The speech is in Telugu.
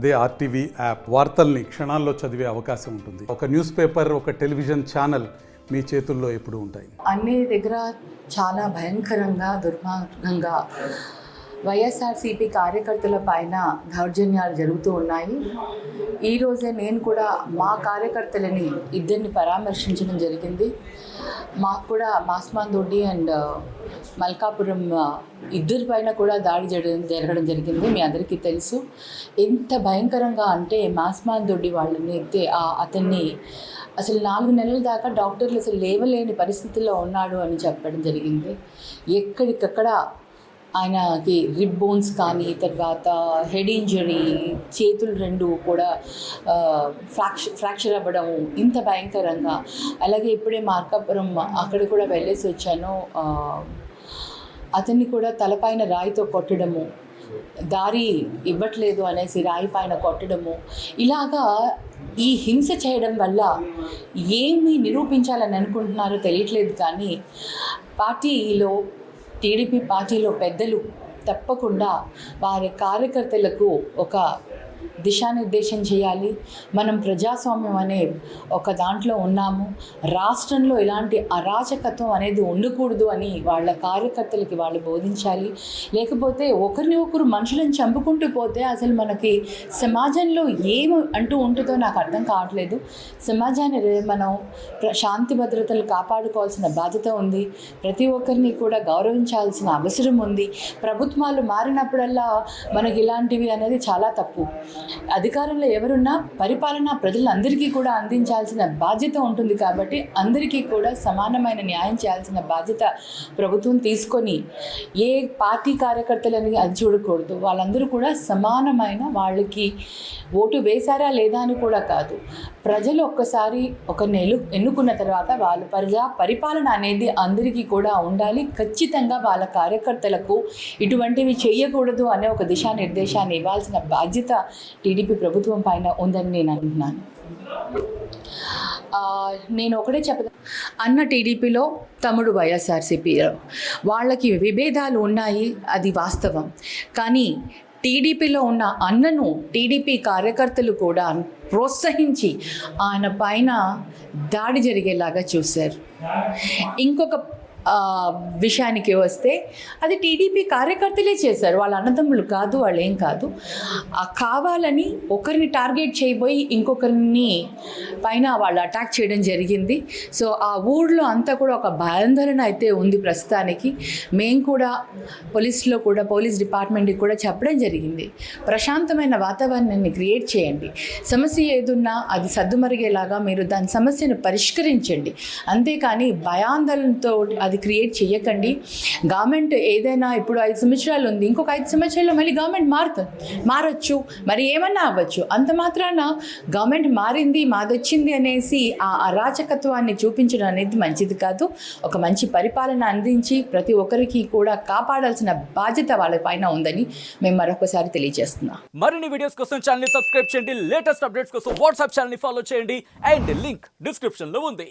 అదే ఆర్టీవీ యాప్ వార్తల్ని క్షణాల్లో చదివే అవకాశం ఉంటుంది. ఒక న్యూస్ పేపర్, ఒక టెలివిజన్ ఛానల్ మీ చేతుల్లో ఎప్పుడూ ఉంటాయి. అన్ని దగ్గర చాలా భయంకరంగా దుర్మార్గంగా వైఎస్ఆర్సీపీ కార్యకర్తల పైన దౌర్జన్యాలు జరుగుతూ ఉన్నాయి. ఈరోజే నేను కూడా మా కార్యకర్తలని ఇద్దరిని పరామర్శించడం జరిగింది. మాకు కూడా మాస్మాన్ దొడ్డి అండ్ మల్కాపురం ఇద్దరి పైన కూడా దాడి జరగడం జరిగింది. మీ అందరికీ తెలుసు ఎంత భయంకరంగా అంటే మాస్మాన్ దొడ్డి వాళ్ళని అయితే అతన్ని అసలు 4 నెలల దాకా డాక్టర్లు అసలు లేవలేని పరిస్థితుల్లో ఉన్నాడు అని చెప్పడం జరిగింది. ఎక్కడికక్కడ ఆయనకి రిబ్ బోన్స్ కానీ, తర్వాత హెడ్ ఇంజరీ, చేతులు 2 కూడా ఫ్రాక్చర్ అవ్వడం ఇంత భయంకరంగా. అలాగే ఇప్పుడే మార్కాపురం అక్కడ కూడా వెళ్ళేసి వచ్చాను. అతన్ని కూడా తలపైన రాయితో కొట్టడము, దారి ఇవ్వట్లేదు అనేసి రాయి పైన కొట్టడము, ఇలాగా ఈ హింస చేయడం వల్ల ఏమి నిరూపించాలని అనుకుంటున్నారో తెలియట్లేదు. కానీ టీడీపీ పార్టీలో పెద్దలు తప్పకుండా వారి కార్యకర్తలకు ఒక దిశానిర్దేశం చేయాలి. మనం ప్రజాస్వామ్యం అనే ఒక దాంట్లో ఉన్నాము. రాష్ట్రంలో ఇలాంటి అరాచకత్వం అనేది ఉండకూడదు అని వాళ్ళ కార్యకర్తలకి వాళ్ళు బోధించాలి. లేకపోతే ఒకరిని ఒకరు మనుషులను చంపుకుంటూ పోతే అసలు మనకి సమాజంలో ఏమి అంటూ ఉంటుందో నాకు అర్థం కావట్లేదు. సమాజాన్ని మనం శాంతి భద్రతలు కాపాడుకోవాల్సిన బాధ్యత ఉంది. ప్రతి ఒక్కరిని కూడా గౌరవించాల్సిన అవసరం ఉంది. ప్రభుత్వాలు మారినప్పుడల్లా మనకి ఇలాంటివి అనేది చాలా తప్పు. అధికారంలో ఎవరున్నా పరిపాలన ప్రజలందరికీ కూడా అందించాల్సిన బాధ్యత ఉంటుంది. కాబట్టి అందరికీ కూడా సమానమైన న్యాయం చేయాల్సిన బాధ్యత ప్రభుత్వం తీసుకొని ఏ పార్టీ కార్యకర్తలని అది చూడకూడదు. వాళ్ళందరూ కూడా సమానమైన, వాళ్ళకి ఓటు వేశారా లేదా అని కూడా కాదు, ప్రజలు ఒక్కసారి ఒకరిని ఎన్నుకున్న తర్వాత వాళ్ళ పరిపాలన అనేది అందరికీ కూడా ఉండాలి. ఖచ్చితంగా వాళ్ళ కార్యకర్తలకు ఇటువంటివి చేయకూడదు అనే ఒక దిశానిర్దేశాన్ని ఇవ్వాల్సిన బాధ్యత టీడీపీ ప్రభుత్వం పైన ఉందని నేను అంటున్నాను. నేను ఒకటే అన్న టీడీపీలో, తమ్ముడు వైఎస్ఆర్సీపీలో వాళ్ళకి విభేదాలు ఉన్నాయి, అది వాస్తవం. కానీ టీడీపీలో ఉన్న అన్నను టీడీపీ కార్యకర్తలు కూడా ప్రోత్సహించి ఆయన పైన దాడి జరిగేలాగా చూశారు. ఇంకొక విషయానికి వస్తే అది టీడీపీ కార్యకర్తలే చేశారు, వాళ్ళ అన్నదమ్ములు కాదు, వాళ్ళు ఏం కాదు. కావాలని ఒకరిని టార్గెట్ చేయబోయి ఇంకొకరిని పైన వాళ్ళు అటాక్ చేయడం జరిగింది. సో ఆ ఊళ్ళో అంతా కూడా ఒక భయాందోళన అయితే ఉంది ప్రస్తుతానికి. మేము కూడా పోలీస్ డిపార్ట్మెంట్కి కూడా చెప్పడం జరిగింది, ప్రశాంతమైన వాతావరణాన్ని క్రియేట్ చేయండి. సమస్య ఏదున్నా అది సద్దుమరిగేలాగా మీరు దాని సమస్యను పరిష్కరించండి. అంతేకాని భయాందోళనతో అది క్రియేట్ చేయకండి. గవర్నమెంట్ ఏదైనా ఇప్పుడు 5 సంవత్సరాలు ఉంది, ఇంకొక 5 సంవత్సరాల్లో మళ్ళీ గవర్నమెంట్ మారచ్చు, మరి ఏమన్నా అవ్వచ్చు. అంత మాత్రాన గవర్నమెంట్ మారింది, మాదొచ్చింది అనేసి ఆ అరాచకత్వాన్ని చూపించడం అనేది మంచిది కాదు. ఒక మంచి పరిపాలన అందించి ప్రతి ఒక్కరికి కూడా కాపాడాల్సిన బాధ్యత వాళ్ళ పైన ఉందని మేము మరొకసారి తెలియజేస్తున్నాం. మరిన్ని వీడియోస్ కోసం ఛానల్ ని సబ్స్క్రైబ్ చేయండి. లేటెస్ట్ అప్డేట్స్ కోసం వాట్సాప్ ఛానల్ ని ఫాలో చేయండి. అండ్ లింక్ డిస్క్రిప్షన్ లో ఉంది.